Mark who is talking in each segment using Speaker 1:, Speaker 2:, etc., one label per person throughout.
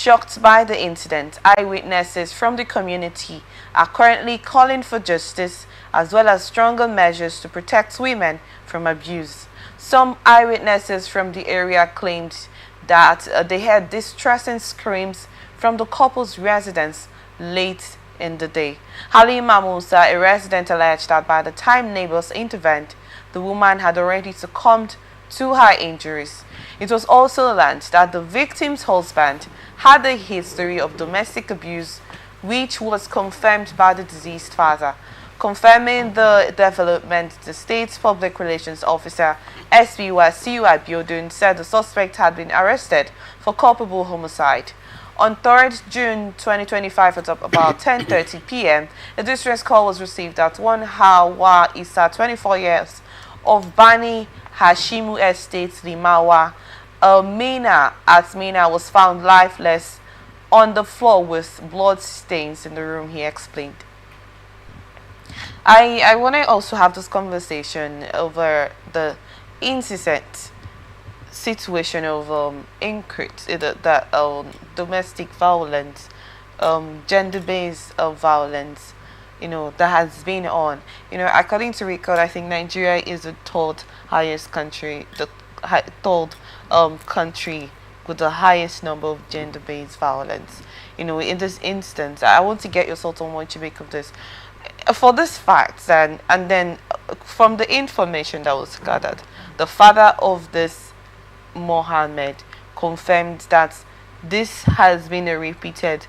Speaker 1: Shocked by the incident, eyewitnesses from the community are currently calling for justice as well as stronger measures to protect women from abuse. Some eyewitnesses from the area claimed that they heard distressing screams from the couple's residence late in the day. Halima Musa, a resident, alleged that by the time neighbors intervened, the woman had already succumbed to her injuries. It was also learned that the victim's husband had a history of domestic abuse, which was confirmed by the deceased father. Confirming the development, the state's public relations officer, SP Wasiu Abiodun, said the suspect had been arrested for culpable homicide. On 3rd June 2025 at about 10:30 p.m., a distress call was received at one Hauwa Ishah, 24 years, of Bani Hashimu Estate, Limawa. Minna was found lifeless on the floor with blood stains in the room, he explained. I want to also have this conversation over the incident situation of domestic violence, gender-based violence, that has been on. According to record, I think Nigeria is the third highest country, third country with the highest number of gender-based violence. In this instance, I want to get your thoughts on what you make of this. For this fact, and then from the information that was gathered, the father of this Mohammed confirmed that this has been a repeated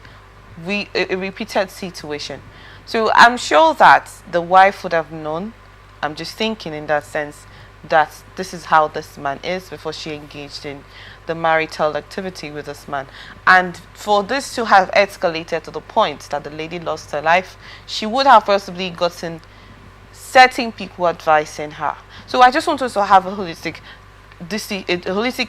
Speaker 1: situation. So I'm sure that the wife would have known. I'm just thinking in that sense that this is how this man is before she engaged in the marital activity with this man. And for this to have escalated to the point that the lady lost her life, she would have possibly gotten certain people advising her. So I just want us to have a holistic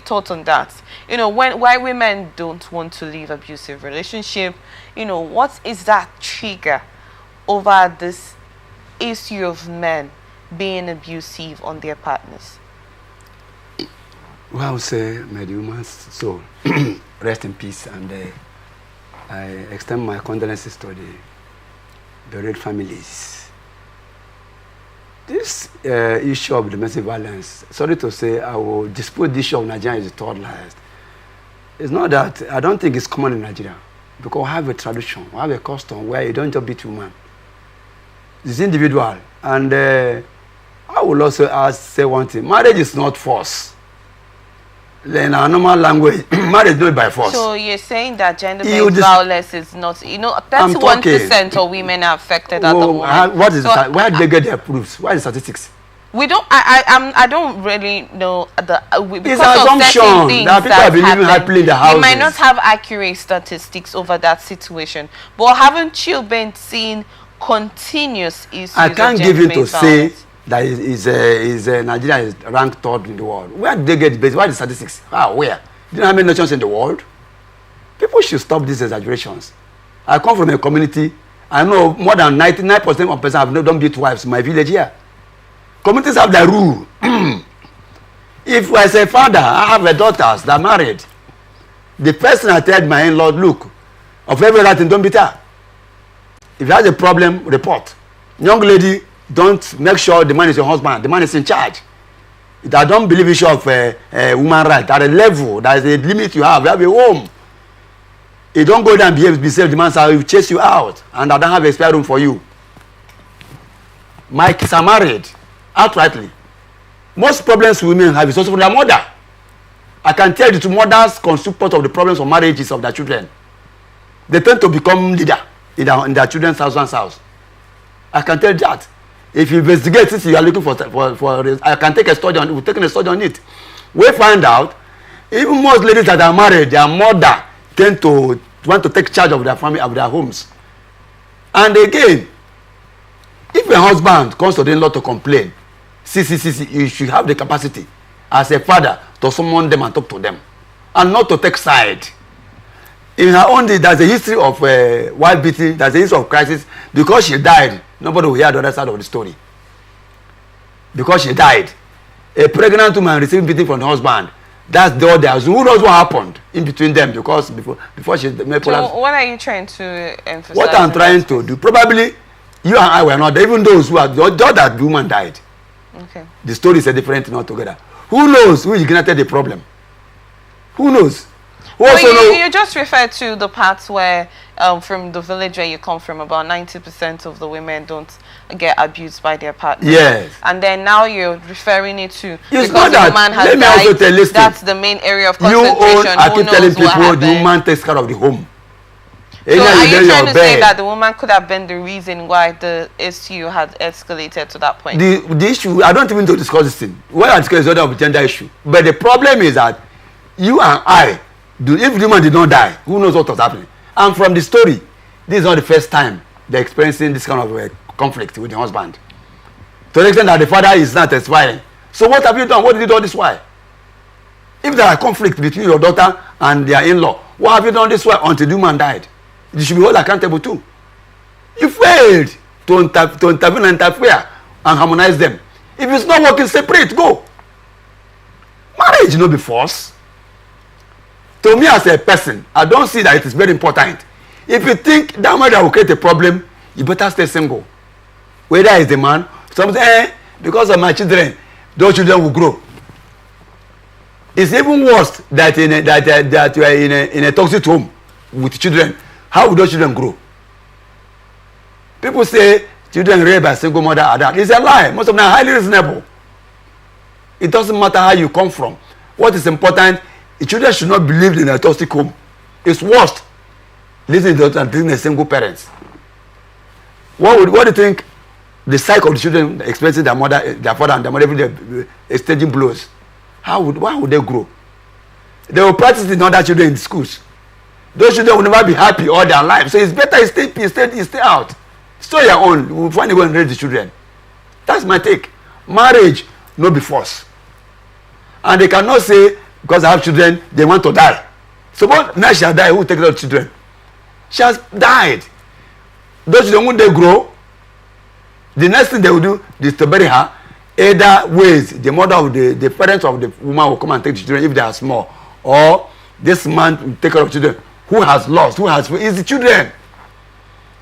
Speaker 1: thought on that. Why women don't want to leave abusive relationship, what is that trigger over this issue of men being abusive on their partners?
Speaker 2: Well, I would say, may the woman's soul rest in peace, and I extend my condolences to the Red families. This issue of domestic violence, sorry to say, I will dispute this issue of Nigeria is the third last. It's not that, I don't think it's common in Nigeria, because we have a tradition, we have a custom where you don't just beat woman. It's individual, and I will also say one thing, marriage is not force. In our normal language, marriage is not by force.
Speaker 1: So you're saying that gender-based violence is not, 31% of women are affected at the moment.
Speaker 2: What is where do they get their proofs? What are the statistics?
Speaker 1: We don't. I don't really know because
Speaker 2: of certain things that people are believing happily in the houses.
Speaker 1: We might not have accurate statistics over that situation, but haven't you been seeing continuous issues?
Speaker 2: I can't give you to say that Nigeria is ranked third in the world. Where do they get the base? Why the statistics? Where? Do you know how many nations in the world? People should stop these exaggerations. I come from a community. I know more than 99% of persons have not beat wives in my village here. Communities have their rule. If as a father, I have a daughters that are married, the person I tell my in-law, look, of every right, don't beat her. If you have a problem, report. Young lady, don't make sure the man is your husband. The man is in charge. I don't believe in issue of woman right. At a level, there is a limit you have. You have a home. You don't go there and behave safe. The man will chase you out. And I don't have a spare room for you. My kids are married. Outrightly. Most problems women have is also from their mother. I can tell you the mothers constitute part of the problems of marriages of their children. They tend to become leader in their children's house. I can tell you that. If you investigate this, you are looking for I can take a study on it. We're taking a study on it. We find out even most ladies that are married, their mother tend to want to take charge of their family, of their homes. And again, if a husband comes to the in-law to complain, you should have the capacity as a father to summon them and talk to them, and not to take side. In her own day, there's a history of wife beating, there's a history of crisis. Because she died, nobody will hear the other side of the story. Because she died, a pregnant woman received beating from the husband, That's the other. So who knows what happened in between them? Because before she made
Speaker 1: So what are you trying to emphasize?
Speaker 2: What I'm trying to do, probably you and I were not there, even those who are that the woman died.
Speaker 1: Okay.
Speaker 2: The story is a different thing altogether. Who knows who ignited the problem? Who knows? Who also
Speaker 1: you just referred to the parts where from the village where you come from, about 90% of the women don't get abused by their partner.
Speaker 2: Yes.
Speaker 1: And then now you're referring it to
Speaker 2: it's
Speaker 1: because
Speaker 2: not
Speaker 1: the
Speaker 2: that.
Speaker 1: woman has
Speaker 2: Let me
Speaker 1: died,
Speaker 2: also tell you,
Speaker 1: that's the main area of
Speaker 2: you
Speaker 1: concentration.
Speaker 2: own, I
Speaker 1: Who
Speaker 2: keep
Speaker 1: knows
Speaker 2: telling
Speaker 1: what
Speaker 2: people
Speaker 1: happened?
Speaker 2: the woman takes care of the home.
Speaker 1: So are you trying to say that the woman could have been the reason why the issue had escalated to that point?
Speaker 2: The issue, I don't even want to discuss this thing. What I discuss is other of gender issue. But the problem is that you and I, if the woman did not die, who knows what was happening? And from the story, this is not the first time they're experiencing this kind of conflict with the husband. To the extent that the father is not testifying. So what have you done? What did you do this way? If there are conflict between your daughter and their in-law, what have you done this way until the woman died? You should be held accountable too. You failed to intervene and interfere and harmonize them. If it's not working, separate, go. Marriage no be force. To me as a person, I don't see that it is very important. If you think that marriage will create a problem, you better stay single. Whether it's the man, some say, because of my children, those children will grow. It's even worse that you are in a toxic home with children. How will those children grow? People say children raised by single mother are that. It's a lie. Most of them are highly reasonable. It doesn't matter how you come from. What is important, the children should not be lived in a toxic home. It's worse living in a single parents. What do you think the cycle of the children experiencing their father and their mother every day exchanging blows? Why would they grow? They will practice in other children in schools. Those children will never be happy all their life. So it's better you stay out. Stay your own. You will find a way and raise the children. That's my take. Marriage, no be force. And they cannot say, because I have children, they want to die. So what now she has died, who will take care of the children? She has died. Those children, when they grow, the next thing they will do is to bury her. Either ways, the mother of the parents of the woman will come and take the children if they are small. Or this man will take care of children. Who has lost? It's the children.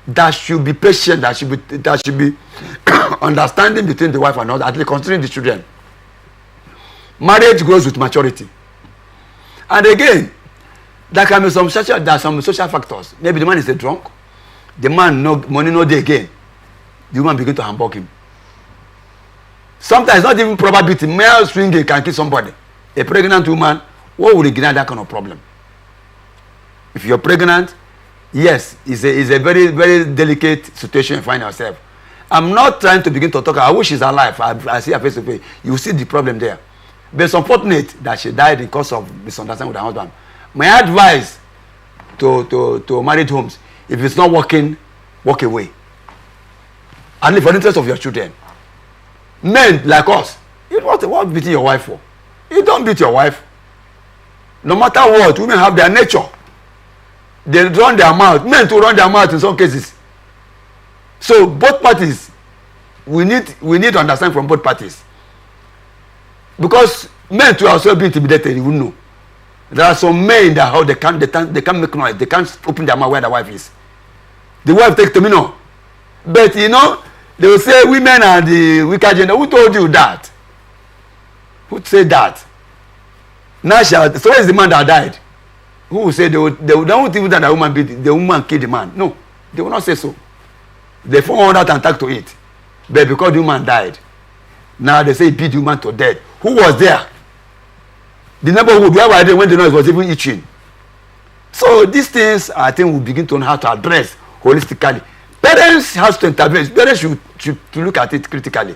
Speaker 2: That should be patient. That should be understanding between the wife and husband, at least considering the children. Marriage grows with maturity. And again, there can be some social factors. Maybe the man is a drunk. The man no money no day again. The woman begin to humbug him. Sometimes not even probability. Male swinging can kill somebody. A pregnant woman, what would ignite that kind of problem? If you're pregnant, yes, it's a very, very delicate situation you find yourself. I'm not trying to begin to talk. I wish she's alive. I see her face to face. You see the problem there. But it's unfortunate that she died because of misunderstanding with her husband. My advice to married homes, if it's not working, walk away. And for the interest of your children. Men like us, what beating your wife for? You don't beat your wife. No matter what, women have their nature. They run their mouth. Men to run their mouth in some cases. So both parties, we need to understand from both parties. Because men too are also being intimidated, you will know. There are some men in their house, they can't make noise. They can't open their mouth where the wife is. The wife takes to me no. But you know, they will say women are the weaker gender. Who told you that? Who said that? Now so where is the man that died? Who will say they don't even that the woman killed the man? No, they will not say so. They found out and attack to it. But because the woman died, now they say he beat the woman to death. Who was there? The neighborhood where were they when the noise was even itching? So these things I think we begin to know how to address holistically. Parents have to intervene. Parents should look at it critically.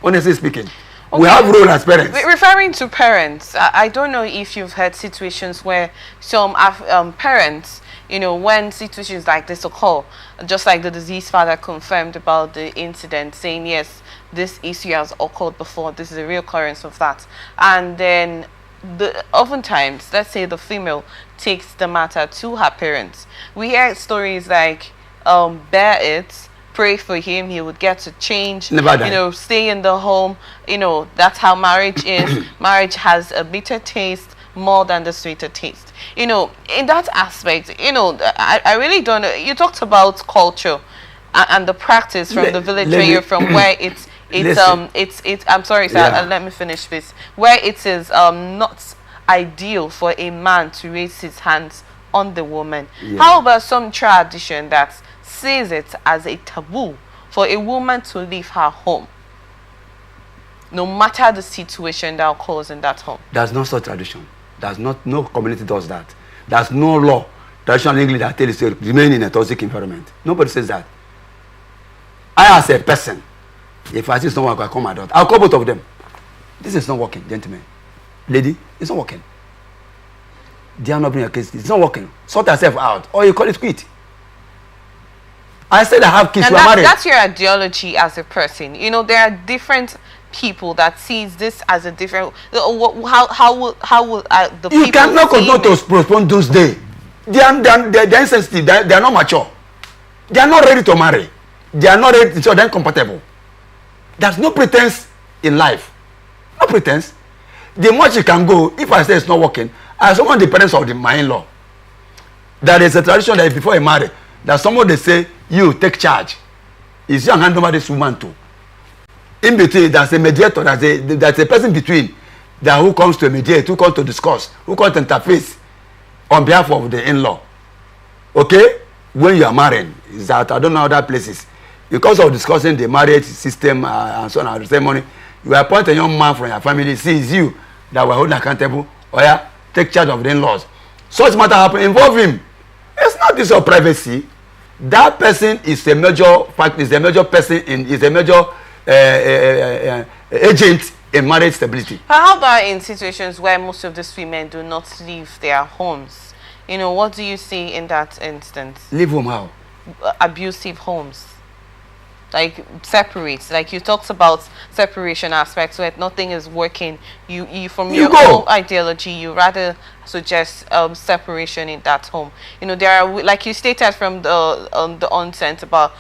Speaker 2: Honestly speaking. Okay. We have role as parents.
Speaker 1: Referring to parents, I don't know if you've had situations where some parents, you know, when situations like this occur, just like the deceased father confirmed about the incident, saying, yes, this issue has occurred before, this is a reoccurrence of that. And then oftentimes, let's say the female takes the matter to her parents. We hear stories like, bear it, pray for him, he would get to change,
Speaker 2: Never die.
Speaker 1: you know, stay in the home. You know, that's how marriage is. Marriage has a bitter taste more than the sweeter taste. You know, in that aspect, you know, I really don't know. You talked about culture and the practice from the village where you're from, where it's I'm sorry, sir, let me finish this. Where it is not ideal for a man to raise his hands on the woman. How about some tradition that sees it as a taboo for a woman to leave her home, no matter the situation that occurs in that home?
Speaker 2: There's no such tradition. No community does that. There's no law, traditional English that tells you to remain in a toxic environment. Nobody says that. I, as a person, if I see someone, I call my daughter. I'll call both of them. This is not working, gentlemen. Lady, it's not working. They are not bringing a case. It's not working. Sort yourself out, or you call it quit. I said I have kids who are married.
Speaker 1: That's your ideology as a person. You know, there are different people that sees this as a different. How will the people?
Speaker 2: You cannot continue to postpone those days. They are insensitive. They are not mature. They are not ready to marry. They are not ready. So they're incompatible. There's no pretense in life. No pretense. The much you can go. If I say it's not working, I someone the parents of my in-law. There is a tradition that before you marry, that someone they say you take charge. Is you hand over this woman too. In between, there's a mediator, there's a person between that who comes to mediate, who comes to discuss, who comes to interface on behalf of the in-law. Okay? When you are married, is that I don't know other places. Because of discussing the marriage system and so on, the ceremony, you appoint a young man from your family, sees you that we're holding accountable, or yeah, take charge of the in-laws. Such matter happen, involve him. It's not this of privacy. That person is a major fact, is a major person in, is a major agent in marriage stability.
Speaker 1: How about in situations where most of these women do not leave their homes? You know, what do you see in that instance?
Speaker 2: Leave home how?
Speaker 1: Abusive homes. Like separate. Like you talked about separation aspects where nothing is working. You from your own ideology, you rather suggest separation in that home. You know, there are, like you stated from the onset about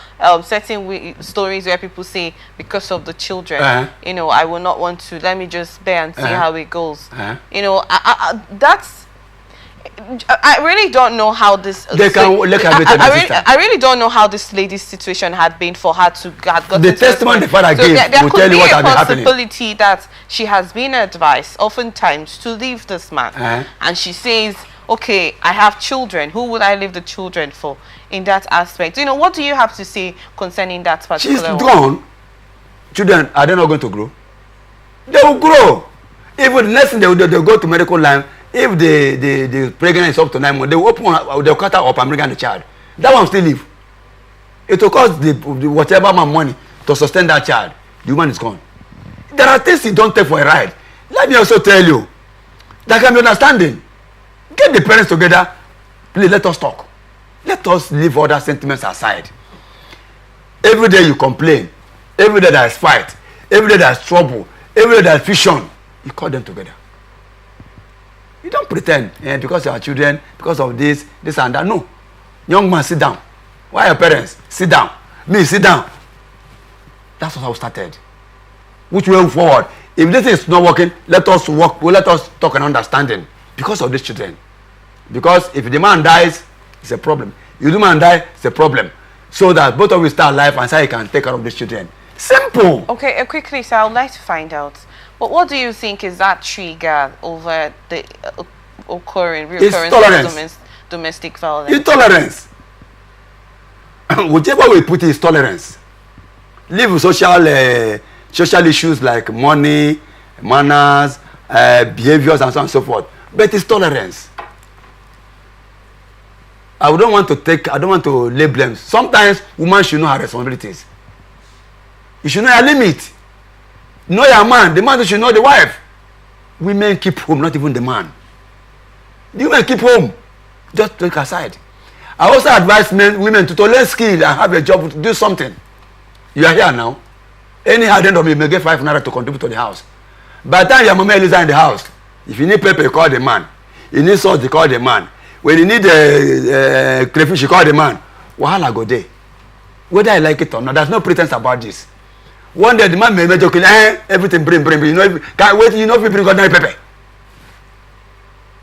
Speaker 1: certain stories where people say because of the children, you know, I will not want to. Let me just bear and see how it goes. You know, that's. I really don't know how this. I really don't know how this lady's situation had been for her to have gotten.
Speaker 2: The testimony the father gave will tell you what had been happening. There could be a possibility
Speaker 1: that she has been advised, oftentimes, to leave this man, and she says, "Okay, I have children. Who would I leave the children for?" In that aspect, you know, what do you have to say concerning that particular?
Speaker 2: She's gone. Children, are they not going to grow? They will grow. Even the next thing they'll go to medical line. If the pregnant is up to 9 months, they will open, they'll cut her up and bring the child. That one will still live. It will cost the whatever amount of money to sustain that child. The woman is gone. There are things you don't take for a ride. Let me also tell you, there can be understanding. Get the parents together. Please let us talk. Let us leave other sentiments aside. Every day you complain. Every day there is fight. Every day there is trouble. Every day there is fission. You call them together. You don't pretend because you are children, because of this and that. No. Young man, sit down. Why your parents? Sit down. Me, sit down. That's what I started. Which way forward? If this is not working, let us work. Let us talk and understanding. Because of these children. Because if the man dies, it's a problem. If the man dies, it's a problem. So that both of you start life and say you can take care of these children. Simple.
Speaker 1: Okay, quickly, so I would like to find out. But what do you think is that trigger over the reoccurrence of domestic violence?
Speaker 2: Intolerance. Whichever we put it is tolerance. Live with social issues like money, manners, behaviors, and so on and so forth. But it's tolerance. I don't want to lay blame. Sometimes women should know her responsibilities. You should know your limit. Know your man. The man should know the wife. Women keep home, not even the man. The women keep home. Just take aside. I also advise women to learn skill and have a job to do something. You are here now. Any hard end of you may get 5 naira to contribute to the house. By the time your mama is in the house, if you need paper, you call the man. You need salt, you call the man. When you need crayfish, you call the man. Wahala go there. Whether I like it or not, there's no pretense about this. One day the man may joke, everything bring. You know, can't wait, you know, if you bring ordinary pepper.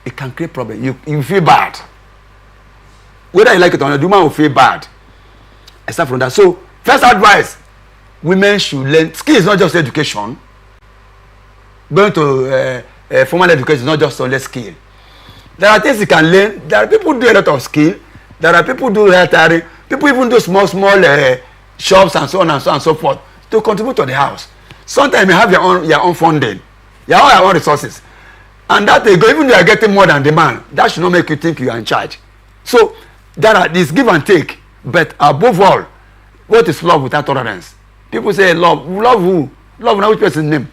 Speaker 2: It can create problem. You feel bad. Whether I like it or not, the man will feel bad. Except from that. So, first advice, women should learn. Skill is not just education. Going to formal education is not just only skill. There are things you can learn. There are people who do a lot of skill. There are people who do hair tiring. People even do small shops and so on and so on and so forth to contribute to the house. Sometimes you have your own funding, your own resources. And that they go, even though you are getting more than the man, that should not make you think you are in charge. So there are this give and take. But above all, what is love without tolerance? People say love. Love who? Love now which person's name?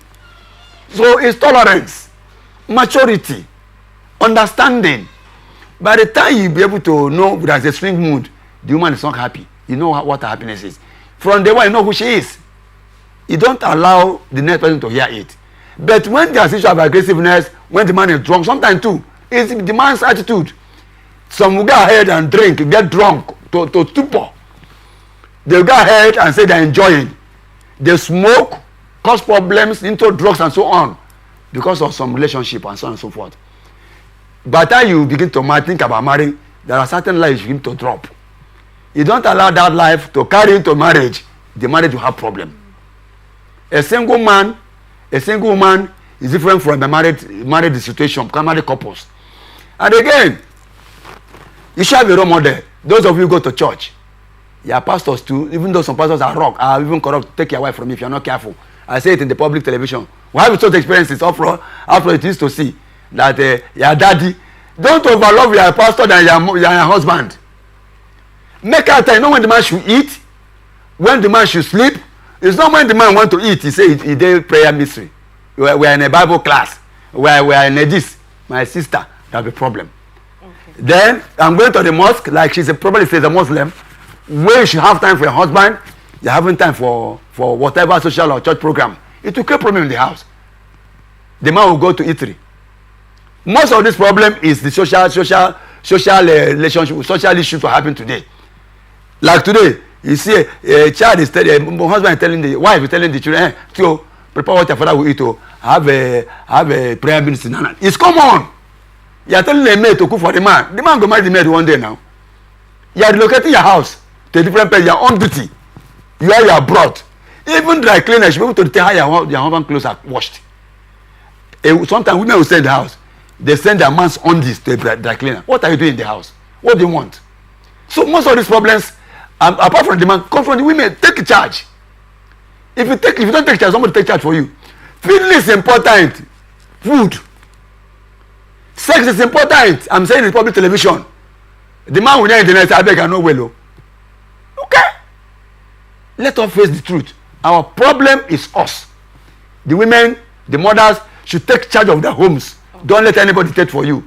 Speaker 2: So it's tolerance, maturity, understanding. By the time you be able to know there's a swing mood, the woman is not happy. You know what her happiness is. From the one you know who she is. You don't allow the next person to hear it. But when there's issue of aggressiveness, when the man is drunk, sometimes too, it's the man's attitude. Some will go ahead and drink, get drunk to stupor. They'll go ahead and say they're enjoying. They smoke, cause problems, into drugs and so on because of some relationship and so on and so forth. By the time you begin to think about marrying, there are certain lives you begin to drop. You don't allow that life to carry into marriage, the marriage will have problem. A single man, a single woman is different from a married situation, married couples. And again, you should have a role model. Those of you who go to church, you are pastors too, even though some pastors are even corrupt, take your wife from you if you are not careful. I say it in the public television. We have such experiences after it is to see that your daddy, don't overlove your pastor than your husband. Make out time, you know when the man should eat, when the man should sleep. It's not when the man want to eat, he say he did prayer mystery. We are in a Bible class. We are in a this. My sister, there'll be problem. Okay. Then I'm going to the mosque, like probably says a Muslim, where you should have time for your husband, you're having time for whatever social or church program. It will create problem in the house. The man will go to eatery. Most of this problem is the social relationship, social issues that happen today. Like today, you see a child is telling, husband is telling the wife is telling the children, to prepare what your father will eat, to have a prayer ministry. It's common. You are telling the maid to cook for the man. The man go marry the maid one day now. You are relocating your house to a different place. You are on duty. You are abroad. Even dry cleaners should be able to tell how your husband clothes are washed. Sometimes women will stay in the house. They send their man's undies to a dry cleaner. What are you doing in the house? What do you want? So most of these problems, apart from the man, come from the women. Take charge. If you don't take charge, somebody take charge for you. Feeding is important. Food. Sex is important. I'm saying in public television. The man will not in the night, I beg, I know well. Okay? Let us face the truth. Our problem is us. The women, the mothers should take charge of their homes. Don't let anybody take for you.